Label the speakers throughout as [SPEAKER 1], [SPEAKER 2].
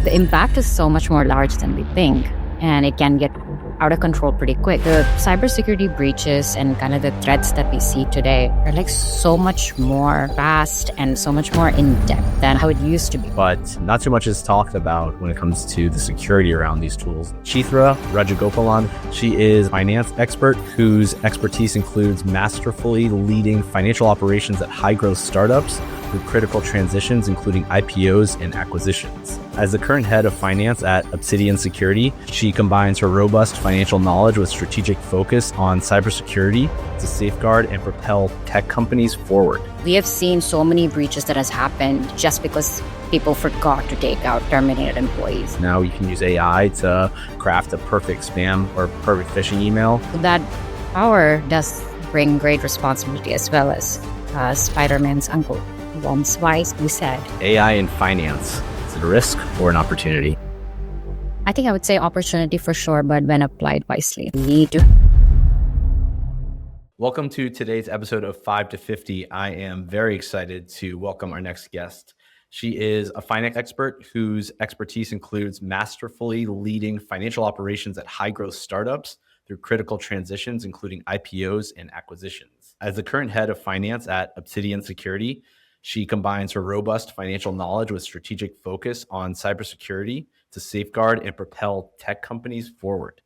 [SPEAKER 1] the impact is so much more large than we think, and it can get out of control pretty quick. The cybersecurity breaches and kind of the threats that we see today are like so much more vast and so much more in depth than how it used to be.
[SPEAKER 2] But not too much is talked about when it comes to the security around these tools. Chithra Rajagopalan, she is a finance expert whose expertise includes masterfully leading financial operations at high-growth startups through critical transitions, including IPOs and acquisitions. As the current head of finance at Obsidian Security, she combines her robust financial knowledge with strategic focus on cybersecurity to safeguard and propel tech companies forward.
[SPEAKER 1] We have seen so many breaches that has happened just because people forgot to take out terminated employees.
[SPEAKER 2] Now you can use AI to craft a perfect spam or perfect phishing email.
[SPEAKER 1] That power does bring great responsibility, as well as Spider-Man's uncle once wisely said.
[SPEAKER 2] AI in finance, is it a risk or an opportunity?
[SPEAKER 1] I think I would say opportunity for sure, but when applied wisely. We need to.
[SPEAKER 2] Welcome to today's episode of 5 to 50. I am very excited to welcome our next guest. She is a finance expert whose expertise includes masterfully leading financial operations at high-growth startups through critical transitions, including IPOs and acquisitions. As the current head of finance at Obsidian Security, she combines her robust financial knowledge with strategic focus on cybersecurity to safeguard and propel tech companies forward.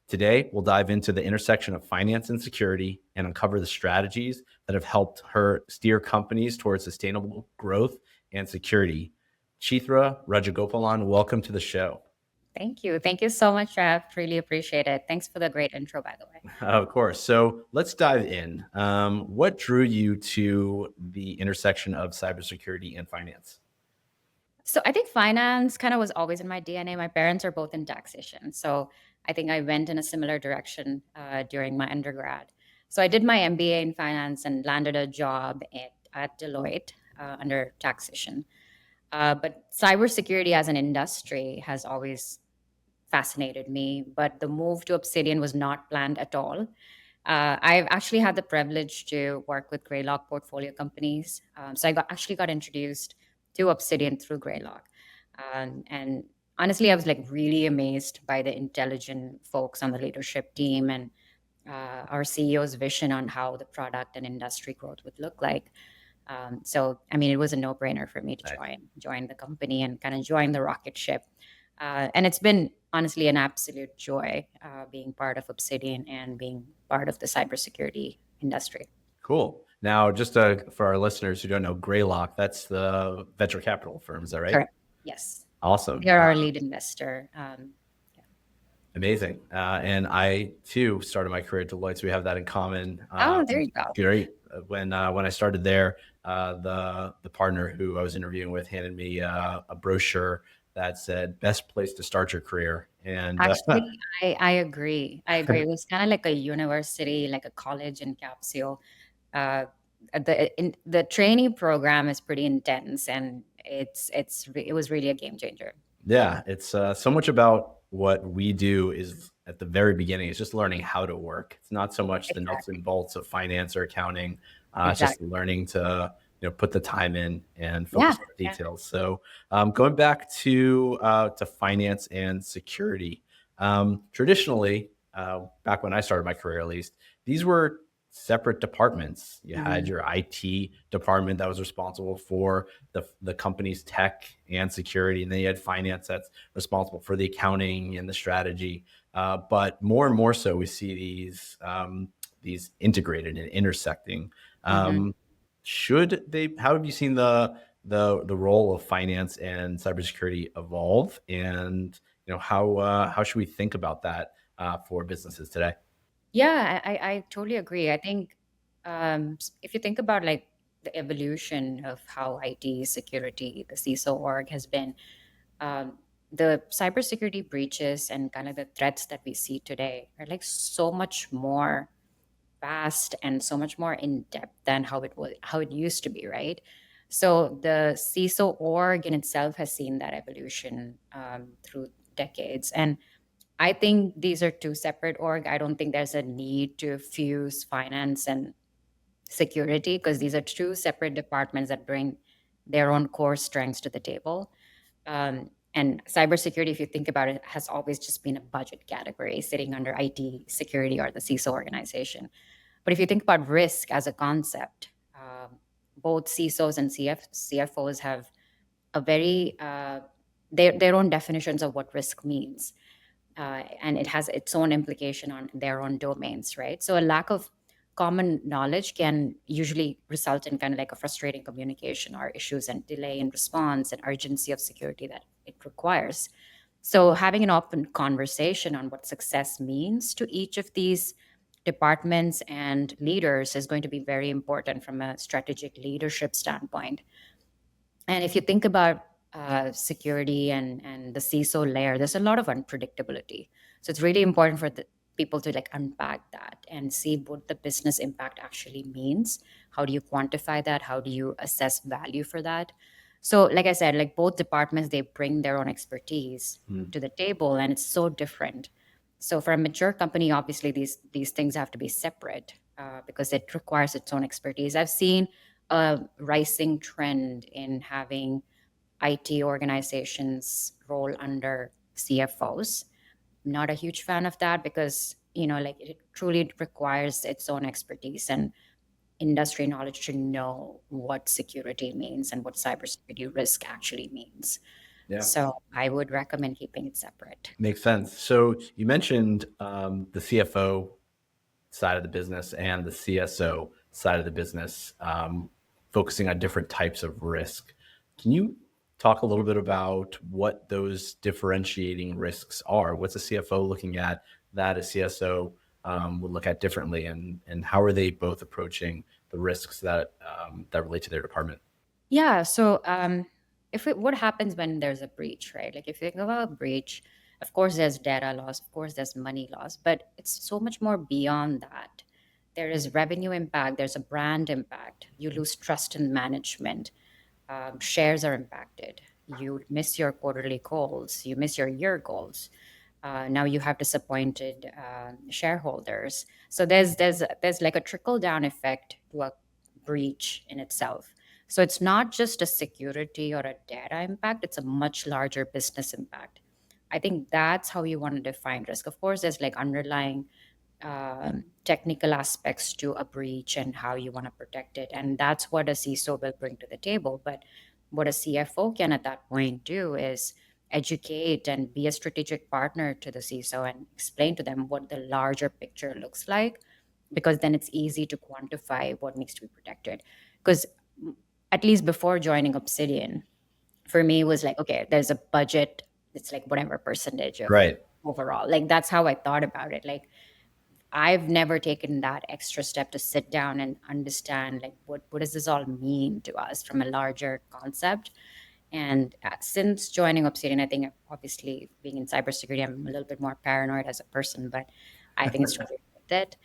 [SPEAKER 2] Today, we'll dive into the intersection of finance and security and uncover the strategies that have helped her steer companies towards sustainable growth and security. Chithra Rajagopalan, welcome to the show.
[SPEAKER 1] Thank you. Thank you so much, Jeff. Really appreciate it. Thanks for the great intro, by the way.
[SPEAKER 2] Of course. So let's dive in. What drew you to the intersection of cybersecurity and finance?
[SPEAKER 1] So I think finance kind of was always in my DNA. My parents are both in taxation. So I think I went in a similar direction during my undergrad. So I did my MBA in finance and landed a job at Deloitte under taxation. But cybersecurity as an industry has always fascinated me. But the move to Obsidian was not planned at all. I've actually had the privilege to work with Greylock portfolio companies. So I actually got introduced to Obsidian through Greylock. And honestly, I was like really amazed by the intelligent folks on the leadership team and our CEO's vision on how the product and industry growth would look like. So, I mean, it was a no-brainer for me to join the company and kind of join the rocket ship. And it's been honestly an absolute joy being part of Obsidian and being part of the cybersecurity industry.
[SPEAKER 2] Cool. Now, just for our listeners who don't know, Greylock, that's the venture capital firm, is that right?
[SPEAKER 1] Correct. Yes.
[SPEAKER 2] Awesome.
[SPEAKER 1] They're our lead investor.
[SPEAKER 2] Amazing. And I, too, started my career at Deloitte, so we have that in common.
[SPEAKER 1] There you go.
[SPEAKER 2] Great. When I started there, the partner who I was interviewing with handed me a brochure that said best place to start your career. And
[SPEAKER 1] Actually, I agree. I agree. It was kind of like a university, like a college in capsule. Uh, the trainee program is pretty intense, and it was really a game changer.
[SPEAKER 2] yeah, it's so much about what we do is at the very beginning. It's just learning how to work. It's not so much the nuts and bolts of finance or accounting. It's just learning to put the time in and focus on the details. So going back to finance and security, traditionally, back when I started my career at least, these were separate departments. You had your IT department that was responsible for the company's tech and security, and then you had finance that's responsible for the accounting and the strategy. But more and more so, we see these integrated and intersecting. How have you seen the role of finance and cybersecurity evolve, and how should we think about that for businesses today?
[SPEAKER 1] Yeah, I totally agree. I think if you think about like the evolution of how IT security, the CISO org has been, um, the cybersecurity breaches and kind of the threats that we see today are like so much more vast and so much more in depth than how it used to be, right? So the CISO org in itself has seen that evolution through decades, and I think these are two separate org. I don't think there's a need to fuse finance and security because these are two separate departments that bring their own core strengths to the table. And cybersecurity, if you think about it, has always just been a budget category sitting under IT security or the CISO organization. But if you think about risk as a concept, both CISOs and CFOs have a very their own definitions of what risk means, and it has its own implication on their own domains, right? So a lack of common knowledge can usually result in kind of like a frustrating communication or issues and delay in response and urgency of security that it requires. So having an open conversation on what success means to each of these departments and leaders is going to be very important from a strategic leadership standpoint. And if you think about security and the CISO layer, there's a lot of unpredictability. So it's really important for the people to like unpack that and see what the business impact actually means. How do you quantify that? How do you assess value for that? So, like I said, like both departments, they bring their own expertise
[SPEAKER 2] Mm.
[SPEAKER 1] to the table, and it's so different. So, for a mature company, obviously these things have to be separate because it requires its own expertise. I've seen a rising trend in having IT organizations roll under CFOs. Not a huge fan of that because, like it truly requires its own expertise and industry knowledge to know what security means and what cybersecurity risk actually means.
[SPEAKER 2] Yeah.
[SPEAKER 1] So I would recommend keeping it separate.
[SPEAKER 2] Makes sense. So you mentioned the CFO side of the business and the CSO side of the business, focusing on different types of risk. Can you talk a little bit about what those differentiating risks are? What's a CFO looking at that a CSO would look at differently, and how are they both approaching the risks that relate to their department?
[SPEAKER 1] Yeah. So, what happens when there's a breach, right? Like, if you think about a breach, of course, there's data loss, of course, there's money loss, but it's so much more beyond that. There is revenue impact, there's a brand impact. You lose trust in management, shares are impacted. You miss your quarterly goals, you miss your year goals. Now you have disappointed shareholders. So there's like a trickle down effect to a breach in itself. So it's not just a security or a data impact; it's a much larger business impact. I think that's how you want to define risk. Of course, there's like underlying technical aspects to a breach and how you want to protect it. And that's what a CISO will bring to the table. But what a CFO can at that point do is educate and be a strategic partner to the CISO and explain to them what the larger picture looks like, because then it's easy to quantify what needs to be protected. Because at least before joining Obsidian, for me, it was like, okay, there's a budget. It's like whatever percentage of
[SPEAKER 2] Right.
[SPEAKER 1] overall. Like that's how I thought about it. Like I've never taken that extra step to sit down and understand like what does this all mean to us from a larger concept. And since joining Obsidian, I think obviously being in cybersecurity, I'm a little bit more paranoid as a person, but I think it's totally worth it.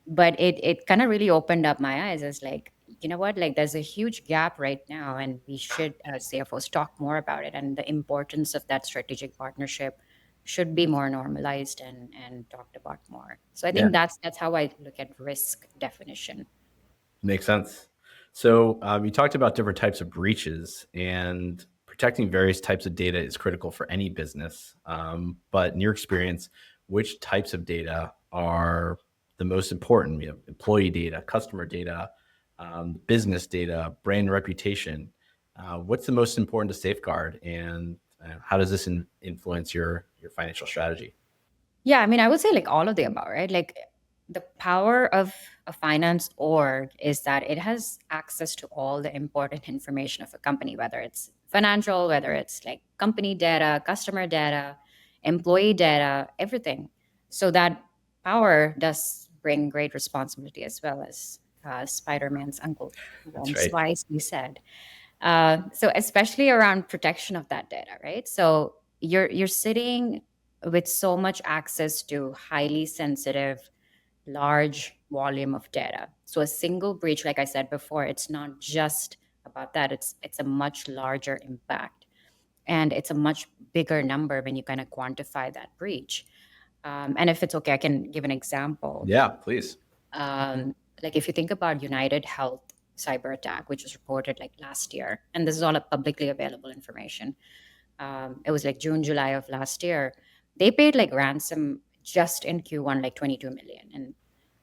[SPEAKER 1] But it kind of really opened up my eyes as like, you know what, like there's a huge gap right now, and we should, CFOs, talk more about it. And the importance of that strategic partnership should be more normalized and talked about more. So I
[SPEAKER 2] Yeah.
[SPEAKER 1] think that's how I look at risk definition.
[SPEAKER 2] Makes sense. So you talked about different types of breaches, and protecting various types of data is critical for any business. But in your experience, which types of data are the most important? We have employee data, customer data, business data, brand reputation. What's the most important to safeguard, and how does this influence your financial strategy?
[SPEAKER 1] Yeah, I mean, I would say like all of the above, right? Like the power of a finance org is that it has access to all the important information of a company, whether it's financial, whether it's like company data, customer data, employee data, everything. So that power does bring great responsibility, as well as Spider-Man's uncle
[SPEAKER 2] That's
[SPEAKER 1] once
[SPEAKER 2] right.
[SPEAKER 1] wisely said. So especially around protection of that data, right? So you're sitting with so much access to highly sensitive, large volume of data. So a single breach, like I said before, it's not just about that. It's a much larger impact, and it's a much bigger number when you kind of quantify that breach. And if it's okay, I can give an example.
[SPEAKER 2] Yeah, please.
[SPEAKER 1] Like if you think about United Health cyber attack, which was reported like last year, and this is all publicly available information. It was like June, July of last year. They paid like ransom just in Q1, like 22 million.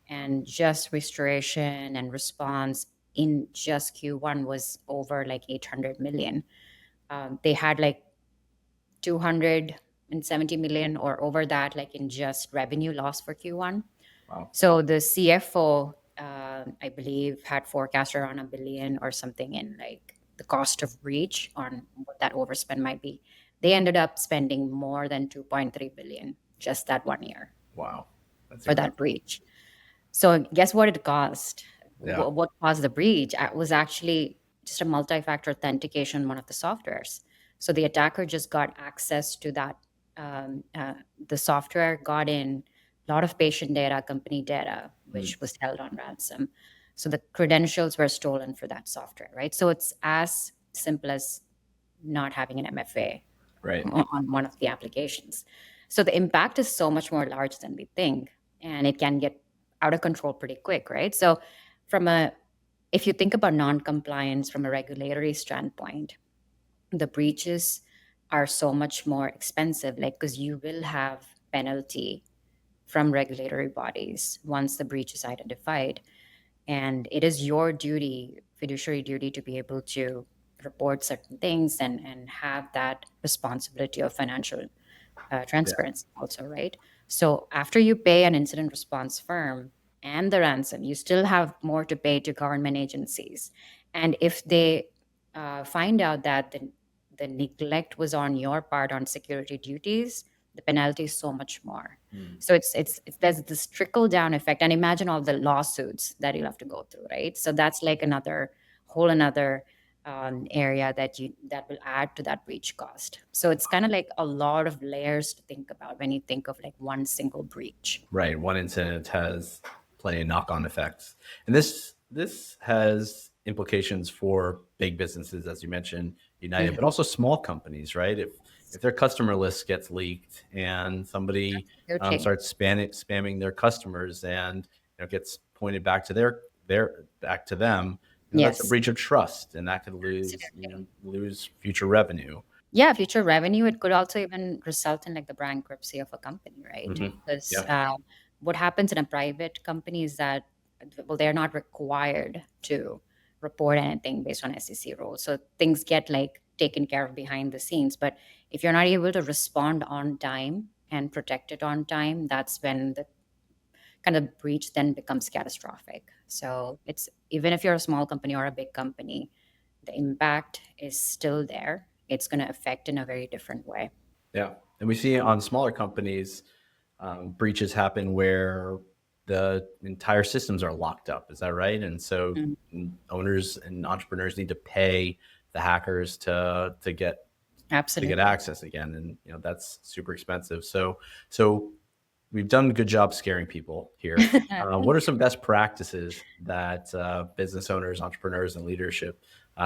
[SPEAKER 1] And just restoration and response in just Q1 was over like 800 million. They had like 270 million or over that, like in just revenue loss for Q1.
[SPEAKER 2] Wow.
[SPEAKER 1] So the CFO, I believe, had forecast around a billion or something in like the cost of breach on what that overspend might be. They ended up spending more than 2.3 billion just that 1 year
[SPEAKER 2] Wow. That's
[SPEAKER 1] for
[SPEAKER 2] incredible.
[SPEAKER 1] that breach. So guess what it cost?
[SPEAKER 2] Yeah.
[SPEAKER 1] What caused the breach? It was actually just a multi-factor authentication in one of the softwares. So the attacker just got access to that. Um, uh, the software got in a lot of patient data, company data,
[SPEAKER 2] Mm.
[SPEAKER 1] which was held on ransom. So the credentials were stolen for that software, right? So it's as simple as not having an MFA
[SPEAKER 2] Right.
[SPEAKER 1] on one of the applications. So the impact is so much more large than we think, and it can get out of control pretty quick, right? So, from a if you think about non-compliance from a regulatory standpoint, the breaches are so much more expensive, like because you will have penalty from regulatory bodies once the breach is identified, and it is your duty, fiduciary duty, to be able to report certain things and have that responsibility of financial
[SPEAKER 2] Yeah.
[SPEAKER 1] transparency also, right? So after you pay an incident response firm and the ransom, you still have more to pay to government agencies. And if they find out that the neglect was on your part on security duties, the penalty is so much more.
[SPEAKER 2] Mm.
[SPEAKER 1] So it's there's this trickle down effect, and imagine all the lawsuits that you'll have to go through, right? So that's like another whole another area that will add to that breach cost. So it's kind of like a lot of layers to think about when you think of like one single breach.
[SPEAKER 2] Right. One incident has plenty of knock-on effects, and this has implications for big businesses, as you mentioned, United, but
[SPEAKER 1] Mhm.
[SPEAKER 2] also small companies. Right. If their customer list gets leaked and somebody
[SPEAKER 1] Absolutely.
[SPEAKER 2] starts spamming their customers, and gets pointed back to back to them, that's a
[SPEAKER 1] Yes.
[SPEAKER 2] breach of trust, and that could
[SPEAKER 1] Absolutely.
[SPEAKER 2] lose future revenue.
[SPEAKER 1] Yeah, future revenue. It could also even result in like the bankruptcy of a company, right?
[SPEAKER 2] Hmm.
[SPEAKER 1] Because
[SPEAKER 2] Yeah.
[SPEAKER 1] what happens in a private company is that, well, they're not required to report anything based on SEC rules. So things get like taken care of behind the scenes. But if you're not able to respond on time and protect it on time, that's when the kind of breach then becomes catastrophic. So it's even if you're a small company or a big company, the impact is still there. It's going to affect in a very different way.
[SPEAKER 2] Yeah. And we see on smaller companies, breaches happen where the entire systems are locked up. Is that right? And so
[SPEAKER 1] Mm,
[SPEAKER 2] owners and entrepreneurs need to pay the hackers to get
[SPEAKER 1] absolutely.
[SPEAKER 2] access again, and that's super expensive. So we've done a good job scaring people here. What are some best practices that business owners, entrepreneurs, and leadership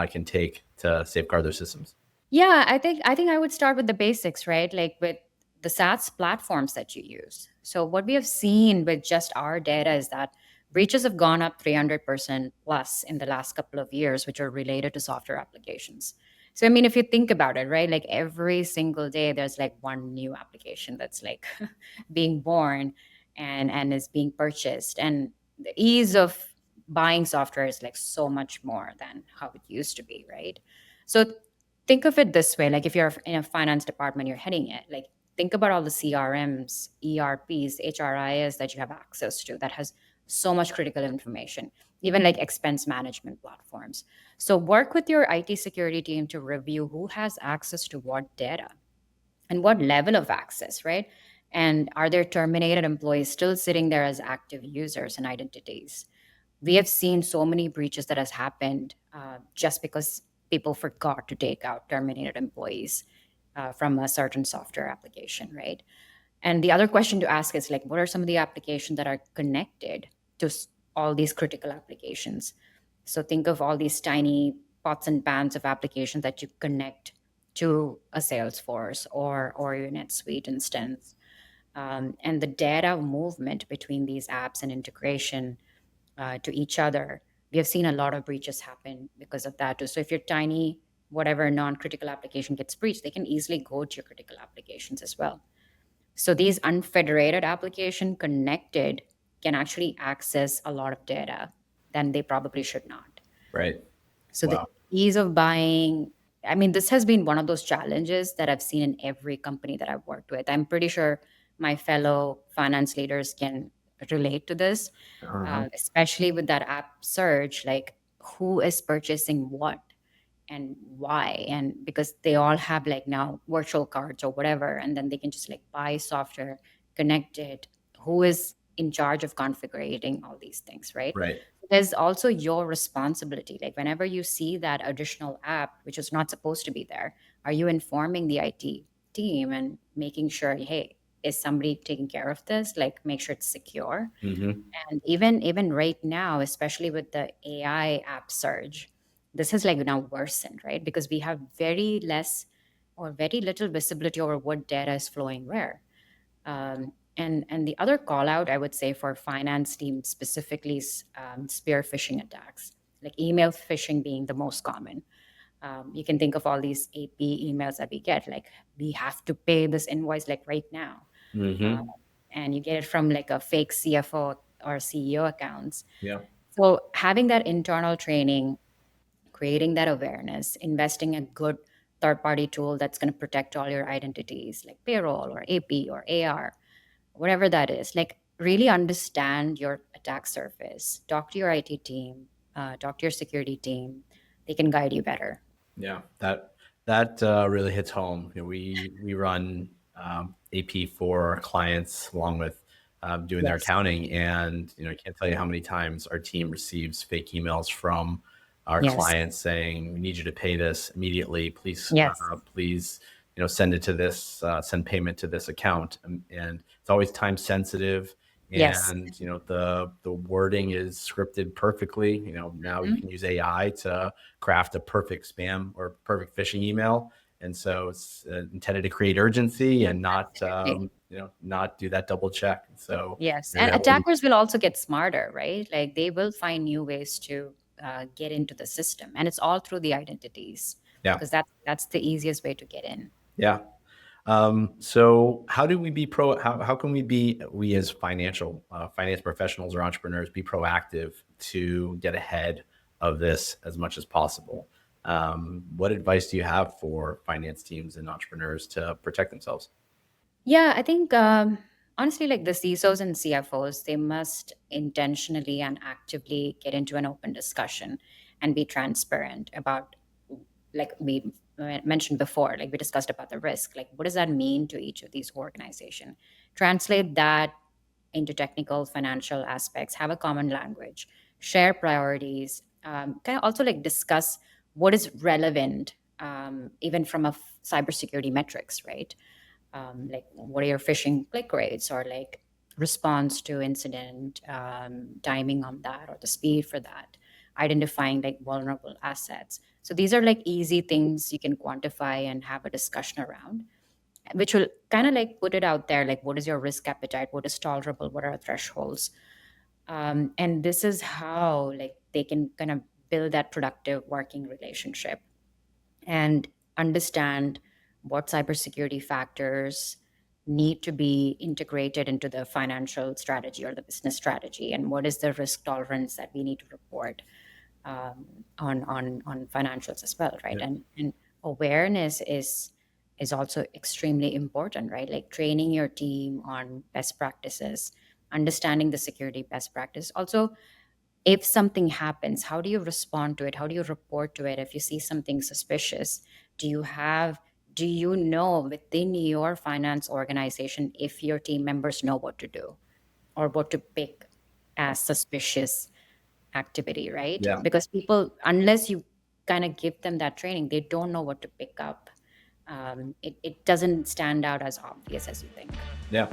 [SPEAKER 2] can take to safeguard their systems?
[SPEAKER 1] Yeah, I think I would start with the basics, right? Like with the SaaS platforms that you use. So what we have seen with just our data is that breaches have gone up 300% plus in the last couple of years, which are related to software applications. So I mean, if you think about it, right? Like every single day there's like one new application that's like being born and is being purchased. And the ease of buying software is like so much more than how it used to be, right? So think of it this way, like if you're in a finance department, you're heading it, like think about all the CRMs, ERPs, HRIS that you have access to that has so much critical information, even like expense management platforms. So work with your IT security team to review who has access to what data and what level of access, right? And are there terminated employees still sitting there as active users and identities? We have seen so many breaches that has happened just because people forgot to take out terminated employees from a certain software application, right? And the other question to ask is like, what are some of the applications that are connected to all these critical applications? So think of all these tiny pots and pans of applications that you connect to a Salesforce or your NetSuite instance, and the data movement between these apps and integration to each other. We have seen a lot of breaches happen because of that too. So if you're tiny, whatever non-critical application gets breached, they can easily go to your critical applications as well. So these unfederated application connected can actually access a lot of data than they probably should not.
[SPEAKER 2] Right.
[SPEAKER 1] So the
[SPEAKER 2] Wow.
[SPEAKER 1] ease of buying, I mean, this has been one of those challenges that I've seen in every company that I've worked with. I'm pretty sure my fellow finance leaders can relate to this,
[SPEAKER 2] Uh-huh.
[SPEAKER 1] especially with that app surge. Like, who is purchasing what and why? And because they all have like now virtual cards or whatever, and then they can just like buy software, connect it. Who is in charge of configuring all these things, right?
[SPEAKER 2] Right.
[SPEAKER 1] There's also your responsibility. Like whenever you see that additional app, which is not supposed to be there, are you informing the IT team and making sure, hey, is somebody taking care of this? Like make sure it's secure.
[SPEAKER 2] Mm-hmm.
[SPEAKER 1] And even right now, especially with the AI app surge, this has like now worsened, right? Because we have very less or very little visibility over what data is flowing where. And the other call out I would say for finance team specifically is spear phishing attacks, like email phishing being the most common. You can think of all these AP emails that we get, like we have to pay this invoice like right now, uh,
[SPEAKER 2] Mm-hmm.
[SPEAKER 1] and you get it from like a fake CFO or CEO accounts.
[SPEAKER 2] Yeah.
[SPEAKER 1] So having that internal training, creating that awareness, investing a good third party tool that's going to protect all your identities like payroll or AP or AR, whatever that is, like really understand your attack surface, talk to your IT team, talk to your security team. They can guide you better.
[SPEAKER 2] Yeah, that really hits home. We run AP for our clients along with doing their
[SPEAKER 1] Yes.
[SPEAKER 2] accounting, and I can't tell you how many times our team receives fake emails from our
[SPEAKER 1] Yes.
[SPEAKER 2] clients saying, "We need you to pay this immediately. Please,
[SPEAKER 1] Yes.
[SPEAKER 2] please, send it to this, send payment to this account." And it's always time sensitive,
[SPEAKER 1] Yes.
[SPEAKER 2] and the wording is scripted perfectly. Now you
[SPEAKER 1] Mhm.
[SPEAKER 2] can use AI to craft a perfect spam or perfect phishing email. And so it's intended to create urgency and not,
[SPEAKER 1] Absolutely.
[SPEAKER 2] not do that double check. So
[SPEAKER 1] Yes. And
[SPEAKER 2] that one,
[SPEAKER 1] attackers will also get smarter, right? Like they will find new ways to get into the system. And it's all through the identities
[SPEAKER 2] yeah,
[SPEAKER 1] because that's the easiest way to get in.
[SPEAKER 2] yeah. So how do we be how can we as finance professionals or entrepreneurs be proactive to get ahead of this as much as possible? What advice do you have for finance teams and entrepreneurs to protect themselves?
[SPEAKER 1] Yeah, I think honestly, like the CISOs and CFOs, they must intentionally and actively get into an open discussion and be transparent about, like we mentioned before, like we discussed about the risk. Like, what does that mean to each of these organizations? Translate that into technical, financial aspects, have a common language, share priorities, kind of also like discuss what is relevant, even from a cybersecurity metrics, right? Like what are your phishing click rates or like response to incident, timing on that or the speed for that, identifying like vulnerable assets. So these are like easy things you can quantify and have a discussion around, which will kind of like put it out there, like what is your risk appetite, what is tolerable, what are thresholds. And this is how like they can kind of build that productive working relationship and understand what cybersecurity factors need to be integrated into the financial strategy or the business strategy, and what is the risk tolerance that we need to report on financials as well, right?
[SPEAKER 2] Yeah.
[SPEAKER 1] And awareness is also extremely important, right? Like training your team on best practices, understanding the security best practice. Also, if something happens, how do you respond to it? How do you report to it? If you see something suspicious, do you have, do you know within your finance organization if your team members know what to do or what to pick as suspicious activity, right?
[SPEAKER 2] Yeah.
[SPEAKER 1] Because people, unless you kind of give them that training, they don't know what to pick up. It doesn't stand out as obvious as you think.
[SPEAKER 2] Yeah.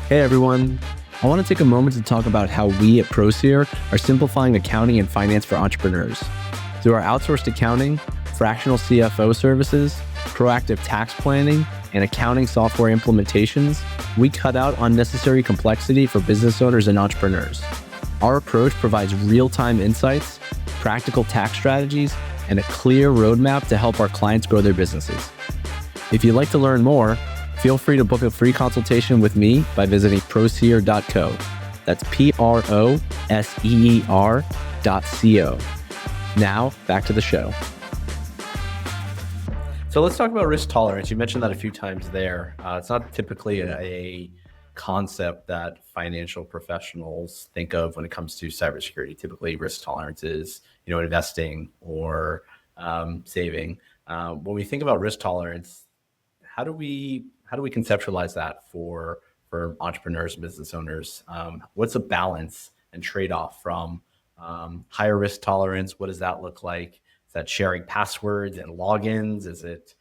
[SPEAKER 3] Hey everyone, I want to take a moment to talk about how we at ProSeer are simplifying accounting and finance for entrepreneurs. Through our outsourced accounting, fractional CFO services, proactive tax planning, and accounting software implementations, we cut out unnecessary complexity for business owners and entrepreneurs. Our approach provides real-time insights, practical tax strategies, and a clear roadmap to help our clients grow their businesses. If you'd like to learn more, feel free to book a free consultation with me by visiting proseer.co. That's PROSEER.co. Now, back to the show.
[SPEAKER 2] So let's talk about risk tolerance. You mentioned that a few times there. It's not typically a concept that financial professionals think of when it comes to cybersecurity. Typically, risk tolerance is, investing or saving. When we think about risk tolerance, how do we conceptualize that for entrepreneurs and business owners? What's a balance and trade-off from higher risk tolerance? What does that look like? Is that sharing passwords and logins? Is it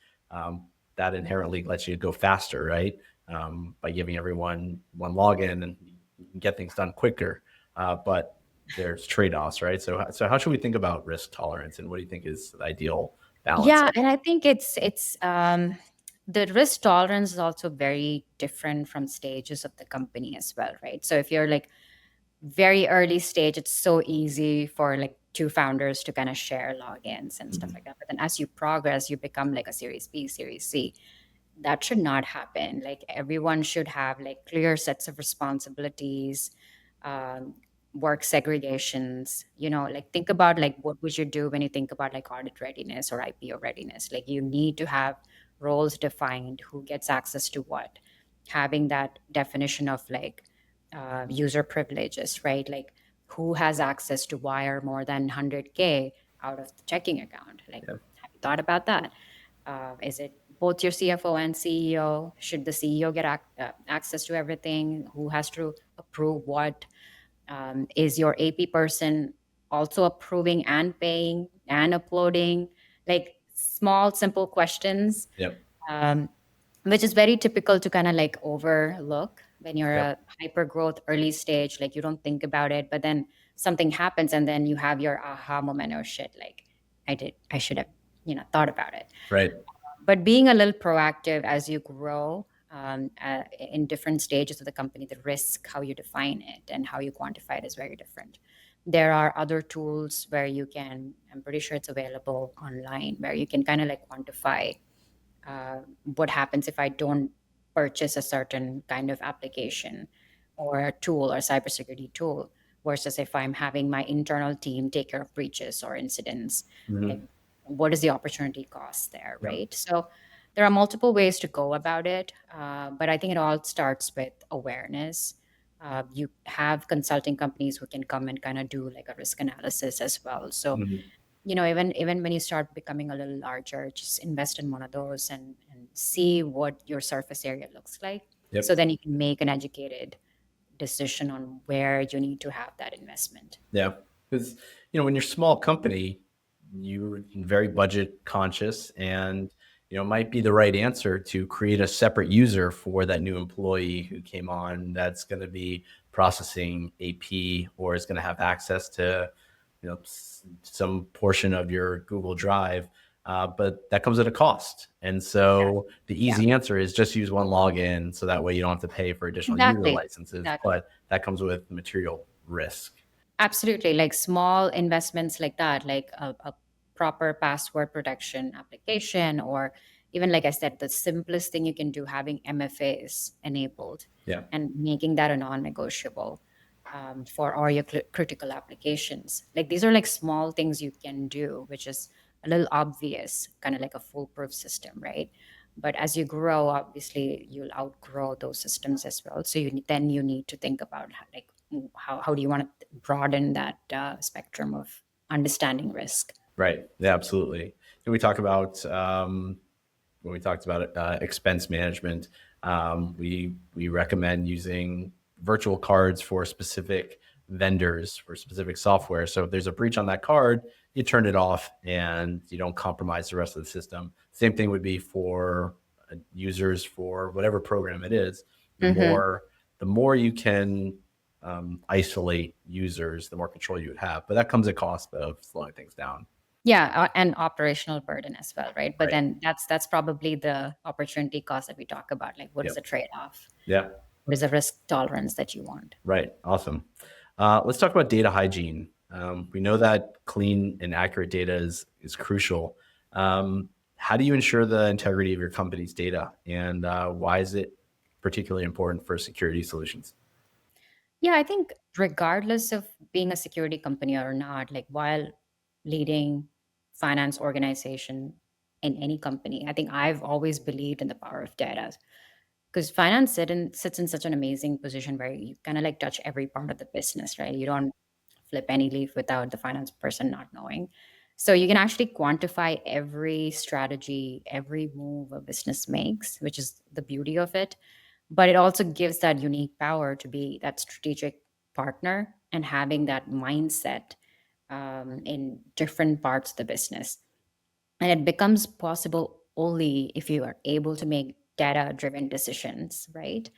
[SPEAKER 2] that inherently lets you go faster, right? By giving everyone one login and you can get things done quicker. But there's trade-offs, right? So how should we think about risk tolerance, and what do you think is the ideal balance?
[SPEAKER 1] Yeah, and I think it's the risk tolerance is also very different from stages of the company as well, right? So if you're like very early stage, it's so easy for like two founders to kind of share logins and stuff like that. But then as you progress, you become like a Series B, Series C. That should not happen. Like everyone should have like clear sets of responsibilities, um, work segregations. Like think about like what would you do when you think about like audit readiness or IPO readiness. Like you need to have roles defined, who gets access to what, having that definition of like user privileges, right? Like who has access to wire more than 100K out of the checking account. Like,
[SPEAKER 2] Yeah.
[SPEAKER 1] have you thought about that? Is it both your CFO and CEO? Should the CEO get access to everything? Who has to approve what? Is your AP person also approving and paying and uploading? Like small, simple questions,
[SPEAKER 2] Yep.
[SPEAKER 1] which is very typical to kind of like overlook when you're
[SPEAKER 2] Yep.
[SPEAKER 1] a hyper growth early stage. Like you don't think about it, but then something happens and then you have your aha moment. Oh shit, like I should have, thought about it.
[SPEAKER 2] Right.
[SPEAKER 1] But being a little proactive as you grow in different stages of the company, the risk, how you define it and how you quantify it is very different. There are other tools where I'm pretty sure it's available online, where you can kind of like quantify what happens if I don't purchase a certain kind of application or a tool or cybersecurity tool versus if I'm having my internal team take care of breaches or incidents.
[SPEAKER 2] Mhm.
[SPEAKER 1] Like, what is the opportunity cost there,
[SPEAKER 2] Yep.
[SPEAKER 1] right? So there are multiple ways to go about it, but I think it all starts with awareness. You have consulting companies who can come and kind of do like a risk analysis as well. So
[SPEAKER 2] Mhm.
[SPEAKER 1] even when you start becoming a little larger, just invest in one of those and see what your surface area looks like.
[SPEAKER 2] Yep.
[SPEAKER 1] So then you can make an educated decision on where you need to have that investment.
[SPEAKER 2] Yeah, because when you're a small company, you're very budget conscious, and it might be the right answer to create a separate user for that new employee who came on that's going to be processing AP or is going to have access to some portion of your Google Drive. But that comes at a cost. And so the easy answer is just use one login. So that way you don't have to pay for additional user
[SPEAKER 1] Exactly.
[SPEAKER 2] licenses,
[SPEAKER 1] Exactly.
[SPEAKER 2] but that comes with material risk.
[SPEAKER 1] Absolutely. Like small investments like that, like a proper password protection application, or even like I said, the simplest thing you can do, having MFAs enabled
[SPEAKER 2] Yeah.
[SPEAKER 1] and making that a non-negotiable for all your critical applications. Like these are like small things you can do, which is a little obvious, kind of like a foolproof system, right? But as you grow, obviously you'll outgrow those systems as well. So you need to think about how do you want to broaden that spectrum of understanding risk.
[SPEAKER 2] Right. Yeah, absolutely. And we talk about when we talked about expense management, we recommend using virtual cards for specific vendors for specific software. So if there's a breach on that card, you turn it off and you don't compromise the rest of the system. Same thing would be for users for whatever program it is. The more you can isolate users, the more control you would have. But that comes at cost of slowing things down.
[SPEAKER 1] Yeah, and operational burden as well, right? But
[SPEAKER 2] Right.
[SPEAKER 1] then that's probably the opportunity cost that we talk about. Like, what is the trade-off?
[SPEAKER 2] Yeah.
[SPEAKER 1] What is the risk tolerance that you want?
[SPEAKER 2] Right. Awesome. Let's talk about data hygiene. We know that clean and accurate data is crucial. How do you ensure the integrity of your company's data, and why is it particularly important for security solutions?
[SPEAKER 1] Yeah, I think regardless of being a security company or not, like while leading finance organization in any company, I think I've always believed in the power of data because finance sits in such an amazing position where you kind of like touch every part of the business, right? You don't flip any leaf without the finance person not knowing. So you can actually quantify every strategy, every move a business makes, which is the beauty of it. But it also gives that unique power to be that strategic partner and having that mindset in different parts of the business. And it becomes possible only if you are able to make data driven decisions, right?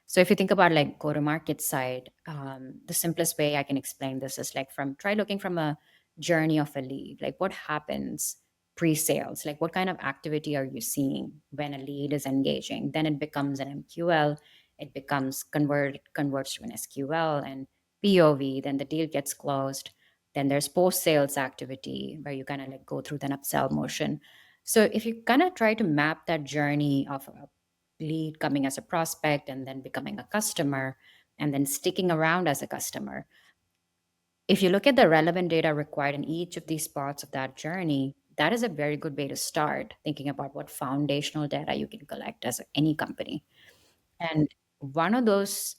[SPEAKER 1] So if you think about like go to market side, the simplest way I can explain this is like from try looking from a journey of a lead, like what happens pre-sales, like what kind of activity are you seeing when a lead is engaging? Then it becomes an MQL, it becomes converts to an SQL and POV, then the deal gets closed, then there's post sales activity where you kind of like go through the upsell motion. So if you kind of try to map that journey of a lead coming as a prospect and then becoming a customer and then sticking around as a customer, if you look at the relevant data required in each of these parts of that journey, that is a very good way to start thinking about what foundational data you can collect as any company. And one of those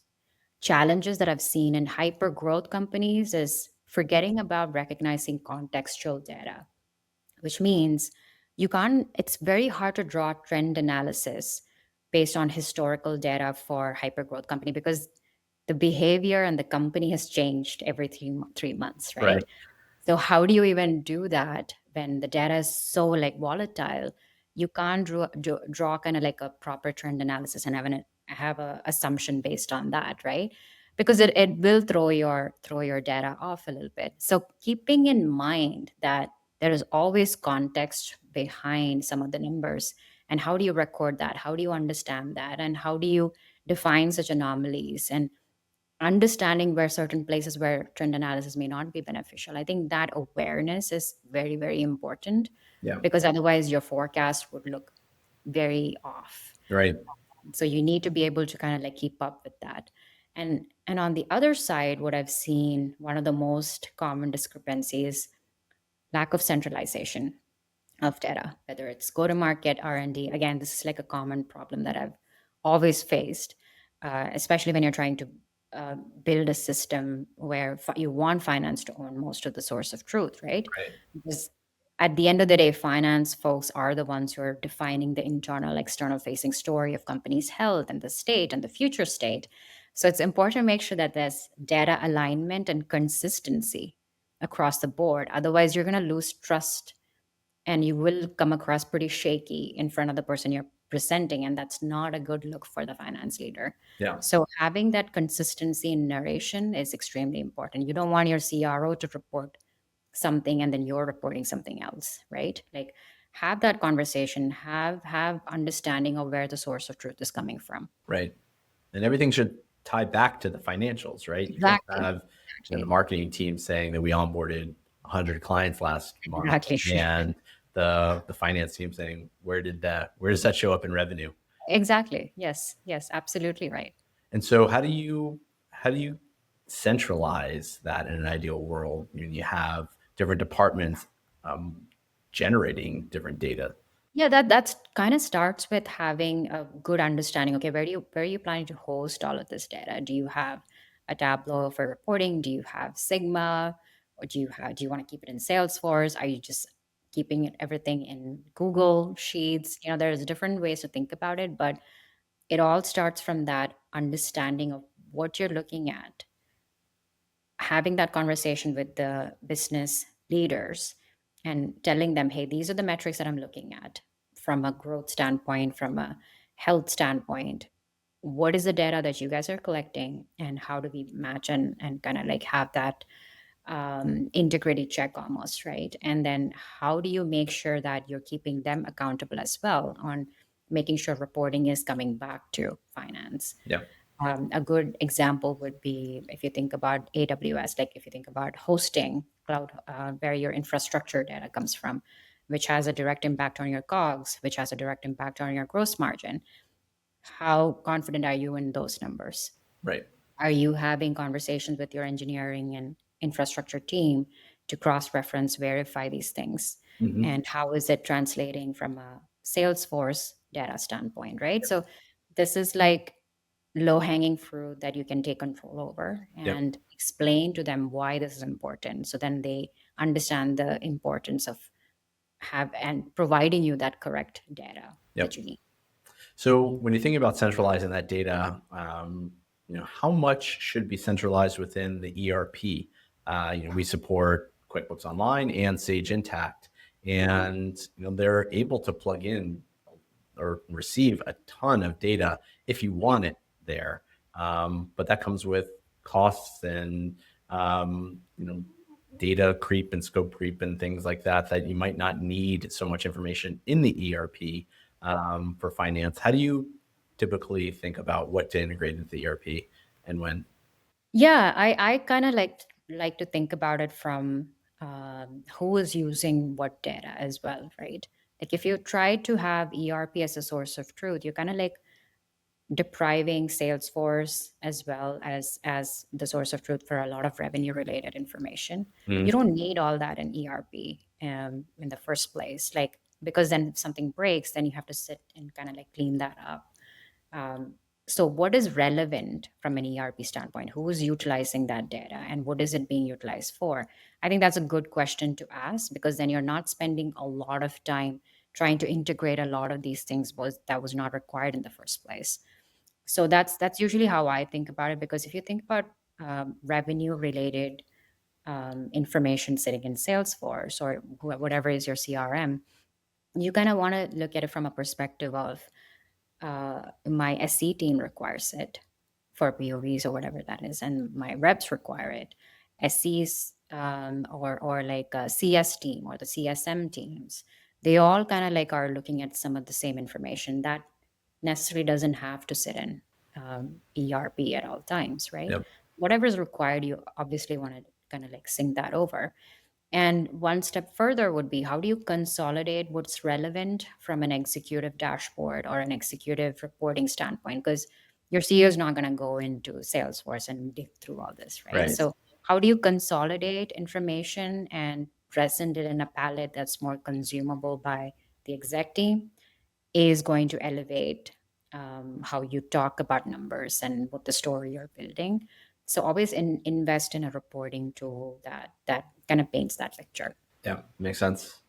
[SPEAKER 1] challenges that I've seen in hyper growth companies is forgetting about recognizing contextual data, which means it's very hard to draw trend analysis based on historical data for hyper growth company because the behavior and the company has changed every 3 months,
[SPEAKER 2] Right.
[SPEAKER 1] right? So how do you even do that when the data is so like volatile? You can't draw kind of like a proper trend analysis and have a assumption based on that, right? Because it will throw your data off a little bit. So keeping in mind that there is always context behind some of the numbers, and how do you record that? How do you understand that? And how do you define such anomalies? And understanding where certain places where trend analysis may not be beneficial. I think that awareness is very, very important
[SPEAKER 2] Yeah.
[SPEAKER 1] because otherwise your forecast would look very off.
[SPEAKER 2] Right.
[SPEAKER 1] So you need to be able to kind of like keep up with that. And on the other side, what I've seen, one of the most common discrepancies, lack of centralization of data, whether it's go to market, R&D. Again, this is like a common problem that I've always faced, especially when you're trying to uh, build a system where you want finance to own most of the source of truth, right?
[SPEAKER 2] Right.
[SPEAKER 1] Because at the end of the day, finance folks are the ones who are defining the internal, external facing story of companies' health and the state and the future state. So it's important to make sure that there's data alignment and consistency across the board. Otherwise, you're going to lose trust and you will come across pretty shaky in front of the person you're presenting, and that's not a good look for the finance leader.
[SPEAKER 2] Yeah.
[SPEAKER 1] So having that consistency in narration is extremely important. You don't want your CRO to report something and then you're reporting something else, right? Like have that conversation, have understanding of where the source of truth is coming from.
[SPEAKER 2] Right. And everything should tie back to the financials, right? You can't
[SPEAKER 1] Exactly.
[SPEAKER 2] have the
[SPEAKER 1] Exactly.
[SPEAKER 2] marketing team saying that we onboarded 100 clients last month,
[SPEAKER 1] Exactly.
[SPEAKER 2] and the finance team saying where does that show up in revenue?
[SPEAKER 1] Exactly. Yes. Yes. Absolutely right.
[SPEAKER 2] And so how do you centralize that in an ideal world when you have different departments um, generating different data?
[SPEAKER 1] Yeah, that's kind of starts with having a good understanding. Okay, where are you planning to host all of this data? Do you have a Tableau for reporting? Do you have Sigma, or do you want to keep it in Salesforce? Are you just keeping everything in Google Sheets? There's different ways to think about it, but it all starts from that understanding of what you're looking at, having that conversation with the business leaders and telling them, hey, these are the metrics that I'm looking at from a growth standpoint, from a health standpoint. What is the data that you guys are collecting, and how do we match and kind of like have that integrity check almost, right? And then how do you make sure that you're keeping them accountable as well on making sure reporting is coming back to finance?
[SPEAKER 2] Yeah.
[SPEAKER 1] A good example would be if you think about AWS, like if you think about hosting cloud, where your infrastructure data comes from, which has a direct impact on your COGS, which has a direct impact on your gross margin. How confident are you in those numbers?
[SPEAKER 2] Right.
[SPEAKER 1] Are you having conversations with your engineering and infrastructure team to cross reference, verify these things?
[SPEAKER 2] Hmm.
[SPEAKER 1] And how is it translating from a Salesforce data standpoint, right? So, this is like low hanging fruit that you can take control over
[SPEAKER 2] Yep.
[SPEAKER 1] and explain to them why this is important. So then they understand the importance of have and providing you that correct data that
[SPEAKER 2] Yep.
[SPEAKER 1] you need.
[SPEAKER 2] So when you think about centralizing that data, how much should be centralized within the ERP? We support QuickBooks Online and Sage Intacct, and they're able to plug in or receive a ton of data if you want it there. But that comes with costs and data creep and scope creep and things like that you might not need so much information in the ERP for finance. How do you typically think about what to integrate into the ERP and when?
[SPEAKER 1] Yeah, I kind of like to think about it from who is using what data as well, right? Like if you try to have ERP as a source of truth, you're kind of like depriving Salesforce as well as the source of truth for a lot of revenue related information. You
[SPEAKER 2] Mhm.
[SPEAKER 1] don't need all that in ERP in the first place, like because then if something breaks, then you have to sit and kind of like clean that up. Um, so, what is relevant from an ERP standpoint? Who is utilizing that data and what is it being utilized for? I think that's a good question to ask because then you're not spending a lot of time trying to integrate a lot of these things that was not required in the first place. So that's usually how I think about it because if you think about revenue related information sitting in Salesforce or whatever is your CRM, you kind of want to look at it from a perspective of my SC team requires it for POVs or whatever that is, and my reps require it. SCs or like a CS team or the CSM teams, they all kind of like are looking at some of the same information that necessarily doesn't have to sit in ERP at all times, right?
[SPEAKER 2] Yep.
[SPEAKER 1] Whatever is required, you obviously want to kind of like sync that over. And one step further would be how do you consolidate what's relevant from an executive dashboard or an executive reporting standpoint? Because your CEO is not going to go into Salesforce and dig through all this, right?
[SPEAKER 2] Right.
[SPEAKER 1] So, how do you consolidate information and present it in a palette that's more consumable by the exec team? Is going to elevate how you talk about numbers and what the story you're building. So always invest in a reporting tool that kind of paints that picture.
[SPEAKER 2] Yeah, makes sense.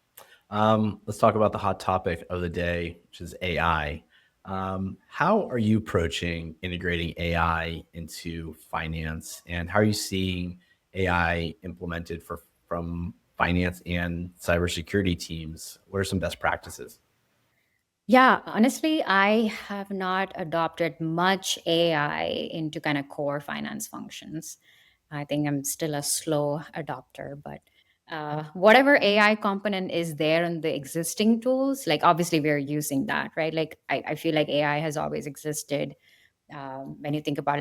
[SPEAKER 2] Let's talk about the hot topic of the day, which is AI. How are you approaching integrating AI into finance, and how are you seeing AI implemented from finance and cybersecurity teams? What are some best practices?
[SPEAKER 1] Yeah, honestly, I have not adopted much AI into kind of core finance functions. I think I'm still a slow adopter, but whatever AI component is there in the existing tools, like obviously we're using that, right? Like I feel like AI has always existed. When you think about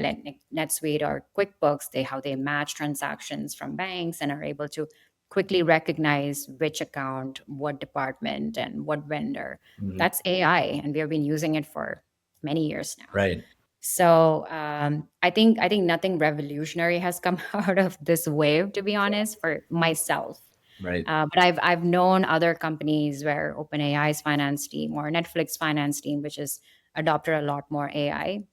[SPEAKER 1] NetSuite or QuickBooks, how they match transactions from banks and are able to quickly recognize which account, what department, and what vendor.
[SPEAKER 2] Mhm.
[SPEAKER 1] That's AI, and we have been using it for many years now.
[SPEAKER 2] Right.
[SPEAKER 1] So I think nothing revolutionary has come out of this wave, to be honest, for myself.
[SPEAKER 2] Right.
[SPEAKER 1] But I've known other companies where OpenAI's finance team or Netflix finance team, which has adopted a lot more AI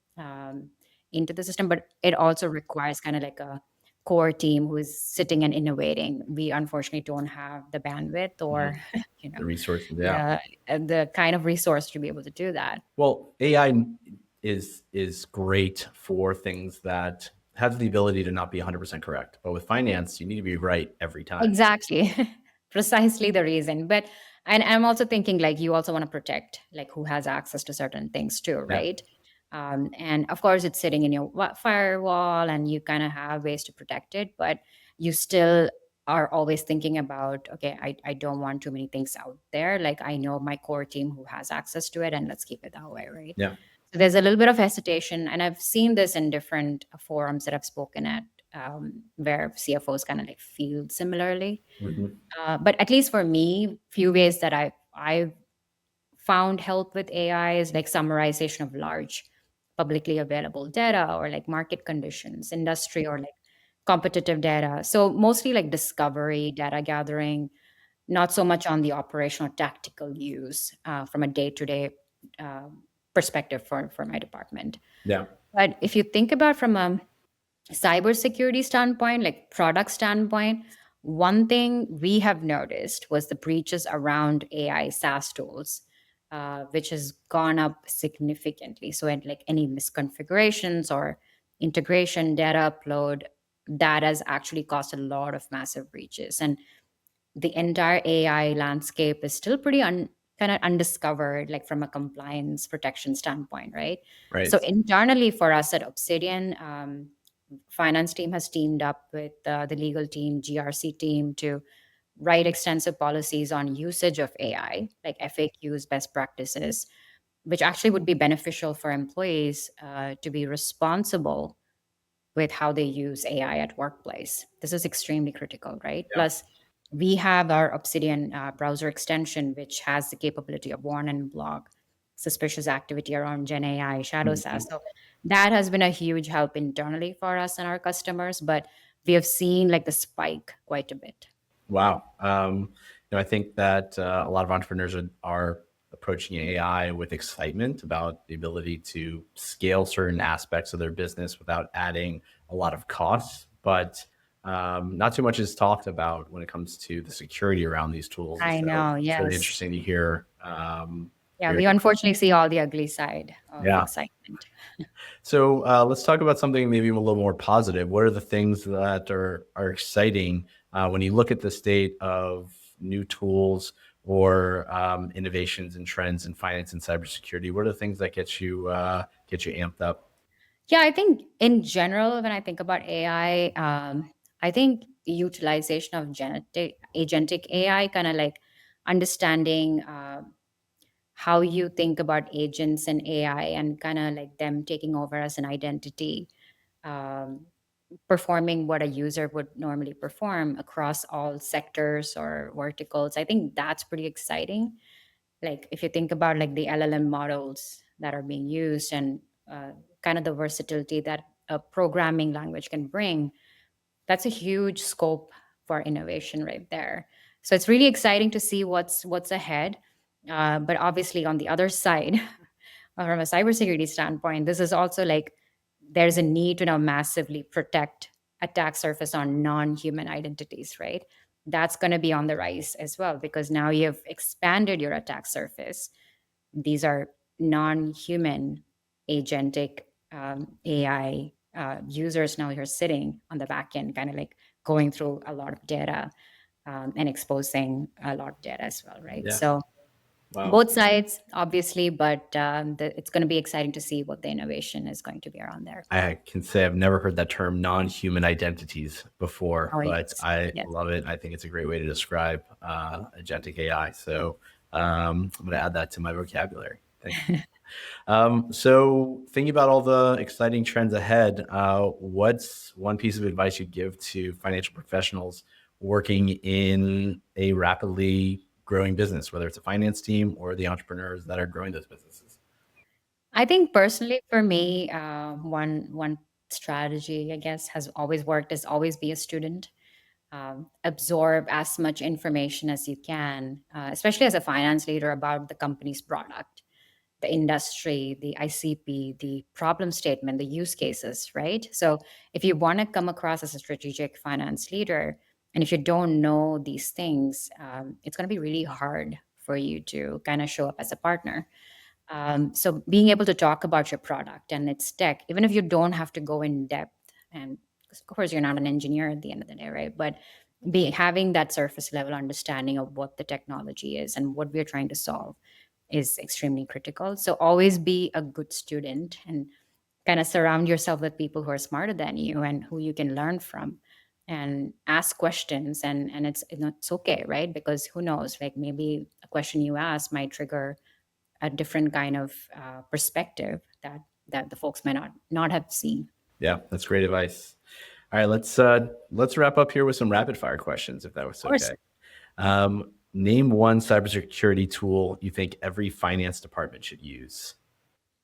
[SPEAKER 1] into the system, but it also requires kind of like a core team who is sitting and innovating. We unfortunately don't have the bandwidth or
[SPEAKER 2] Mhm.
[SPEAKER 1] you know
[SPEAKER 2] The resources. Yeah.
[SPEAKER 1] yeah the kind of resource to be able to do that.
[SPEAKER 2] Well, AI is great for things that have the ability to not be 100% correct. But with finance, you need to be right every time.
[SPEAKER 1] Exactly. Precisely the reason. But and I'm also thinking like you also want to protect like who has access to certain things too,
[SPEAKER 2] Yeah.
[SPEAKER 1] right? And of course it's sitting in your firewall and you kind of have ways to protect it, but you still are always thinking about, okay, I don't want too many things out there. Like I know my core team who has access to it and let's keep it that way, right?
[SPEAKER 2] Yeah.
[SPEAKER 1] So there's a little bit of hesitation, and I've seen this in different forums that I've spoken at, where CFOs kind of like feel similarly.
[SPEAKER 2] Mhm.
[SPEAKER 1] But at least for me, few ways that I've found help with AI is like summarization of large publicly available data, or like market conditions, industry, or like competitive data. So mostly like discovery, data gathering, not so much on the operational tactical use from a day-to-day uh, perspective for my department.
[SPEAKER 2] Yeah.
[SPEAKER 1] But if you think about from a cybersecurity standpoint, like product standpoint, one thing we have noticed was the breaches around AI SaaS tools, which has gone up significantly. So, in like any misconfigurations or integration, data upload, that has actually caused a lot of massive breaches. And the entire AI landscape is still pretty kind of undiscovered, like from a compliance protection standpoint, right? So
[SPEAKER 2] Right.
[SPEAKER 1] internally for us at Obsidian, finance team has teamed up with the legal team, GRC team, to write extensive policies on usage of AI, like FAQs, best practices, which actually would be beneficial for employees to be responsible with how they use AI at workplace. This is extremely critical, right?
[SPEAKER 2] Yeah.
[SPEAKER 1] Plus, we have our Obsidian browser extension, which has the capability of warn and block suspicious activity around Gen AI, shadow SaaS.
[SPEAKER 2] Mhm.
[SPEAKER 1] So that has been a huge help internally for us and our customers, but we have seen like the spike quite a bit.
[SPEAKER 2] Wow. I think that a lot of entrepreneurs are approaching AI with excitement about the ability to scale certain aspects of their business without adding a lot of costs. But not too much is talked about when it comes to the security around these tools. And
[SPEAKER 1] I
[SPEAKER 2] so
[SPEAKER 1] know,
[SPEAKER 2] it's really
[SPEAKER 1] yes.
[SPEAKER 2] interesting to hear.
[SPEAKER 1] Yeah, we unfortunately see all the ugly side of
[SPEAKER 2] Yeah.
[SPEAKER 1] excitement.
[SPEAKER 2] So let's talk about something maybe a little more positive. What are the things that are exciting when you look at the state of new tools or innovations and trends in finance and cybersecurity? What are the things that get you amped up?
[SPEAKER 1] Yeah, I think in general, when I think about AI, I think utilization of agentic AI, kind of like understanding how you think about agents and AI, and kind of like them taking over as an identity, um, performing what a user would normally perform across all sectors or verticals. I think that's pretty exciting. Like if you think about like the LLM models that are being used, and uh, kind of the versatility that a programming language can bring, that's a huge scope for innovation right there. So it's really exciting to see what's ahead. But obviously on the other side, from a cybersecurity standpoint, this is also like there's a need to now massively protect attack surface on non-human identities, right? That's going to be on the rise as well, because now you've expanded your attack surface. These are non-human agentic AI users now who are sitting on the back end, kind of like going through a lot of data, and exposing a lot of data as well, right?
[SPEAKER 2] Yeah.
[SPEAKER 1] So
[SPEAKER 2] Wow.
[SPEAKER 1] both sides, obviously, but it's going to be exciting to see what the innovation is going to be around there.
[SPEAKER 2] I can say I've never heard that term non-human identities before,
[SPEAKER 1] Oh,
[SPEAKER 2] but
[SPEAKER 1] yes.
[SPEAKER 2] I
[SPEAKER 1] Yes.
[SPEAKER 2] love it. I think it's a great way to describe agentic AI. So I'm going to add that to my vocabulary. Thank you. So thinking about all the exciting trends ahead, what's one piece of advice you'd give to financial professionals working in a rapidly growing business, whether it's a finance team or the entrepreneurs that are growing those businesses?
[SPEAKER 1] I think personally for me, one strategy I guess has always worked is always be a student. Absorb as much information as you can, especially as a finance leader, about the company's product, the industry, the ICP, the problem statement, the use cases, right? So if you want to come across as a strategic finance leader, and if you don't know these things, it's going to be really hard for you to kind of show up as a partner. So being able to talk about your product and its tech, even if you don't have to go in depth, and 'cause of course you're not an engineer at the end of the day, right? But be having that surface level understanding of what the technology is and what we're trying to solve is extremely critical. So always be a good student, and kind of surround yourself with people who are smarter than you and who you can learn from, and ask questions. And it's okay, right? Because who knows, like maybe a question you ask might trigger a different kind of perspective that the folks might not have seen.
[SPEAKER 2] Yeah, that's great advice. All right, let's wrap up here with some rapid fire questions, if that was okay. Name one cybersecurity tool you think every finance department should use.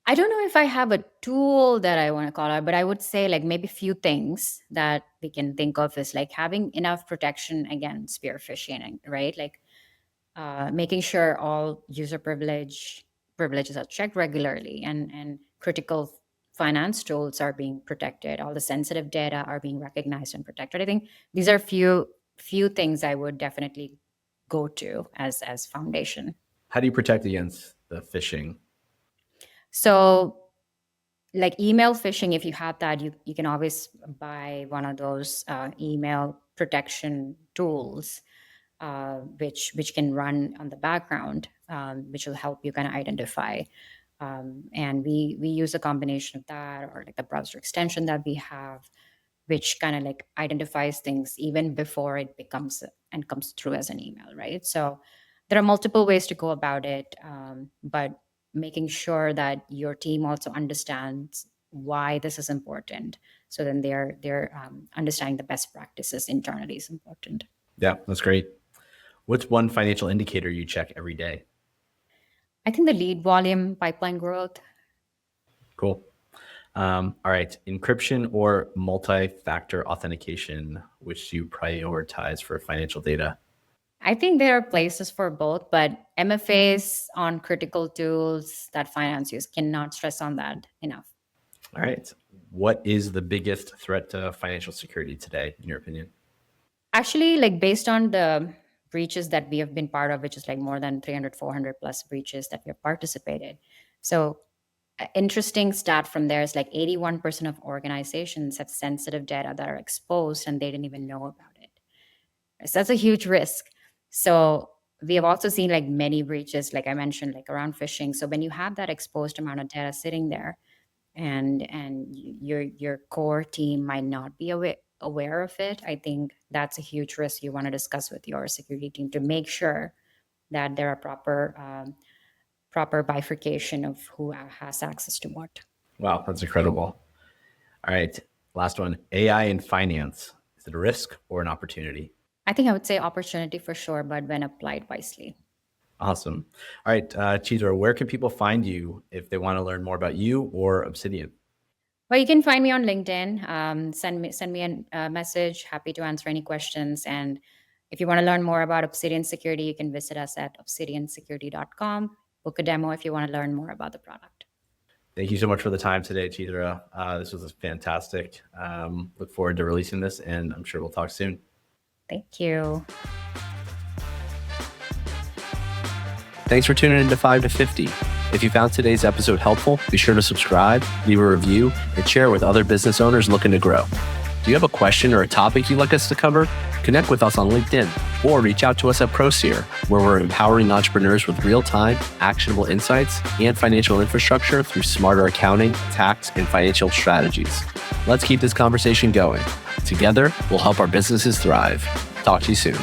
[SPEAKER 1] I don't know if I have a tool that I want to call out, but I would say like maybe a few things that we can think of is like having enough protection against spear phishing, right? Like making sure all user privileges are checked regularly, and critical finance tools are being protected. All the sensitive data are being recognized and protected. I think these are few things I would definitely go to as foundation.
[SPEAKER 2] How do you protect against the phishing?
[SPEAKER 1] So like email phishing, if you have that, you can always buy one of those email protection tools, which can run on the background, which will help you kind of identify. And we use a combination of that, or like the browser extension that we have, which kind of like identifies things even before it becomes and comes through as an email, right? So there are multiple ways to go about it, but making sure that your team also understands why this is important, so then they're understanding the best practices internally is important.
[SPEAKER 2] Yeah, that's great. What's one financial indicator you check every day?
[SPEAKER 1] I think the lead volume, pipeline growth.
[SPEAKER 2] Cool. All right, encryption or multi-factor authentication, which do you prioritize for financial data?
[SPEAKER 1] I think there are places for both, but MFAs on critical tools that finance use, cannot stress on that enough.
[SPEAKER 2] All right. What is the biggest threat to financial security today, in your opinion?
[SPEAKER 1] Actually, like based on the breaches that we have been part of, which is like more than 300, 400 plus breaches that we have participated. So interesting stat from there is like 81% of organizations have sensitive data that are exposed and they didn't even know about it. So that's a huge risk. So we have also seen like many breaches, like I mentioned, like around phishing. So when you have that exposed amount of data sitting there, and your core team might not be aware of it, I think that's a huge risk you want to discuss with your security team to make sure that there are proper bifurcation of who has access to what.
[SPEAKER 2] Wow, that's incredible. All right, last one. AI in finance, is it a risk or an opportunity?
[SPEAKER 1] I think I would say opportunity for sure, but when applied wisely.
[SPEAKER 2] Awesome. All right, Chithra, where can people find you if they want to learn more about you or Obsidian?
[SPEAKER 1] Well, you can find me on LinkedIn. Send me a message. Happy to answer any questions. And if you want to learn more about Obsidian Security, you can visit us at obsidiansecurity.com. Book a demo if you want to learn more about the product.
[SPEAKER 2] Thank you so much for the time today, Chithra. This was fantastic. Look forward to releasing this, and I'm sure we'll talk soon.
[SPEAKER 1] Thank you.
[SPEAKER 3] Thanks for tuning in to 5 to 50. If you found today's episode helpful, be sure to subscribe, leave a review, and share it with other business owners looking to grow. Do you have a question or a topic you'd like us to cover? Connect with us on LinkedIn or reach out to us at ProSeer, where we're empowering entrepreneurs with real-time, actionable insights and financial infrastructure through smarter accounting, tax, and financial strategies. Let's keep this conversation going. Together, we'll help our businesses thrive. Talk to you soon.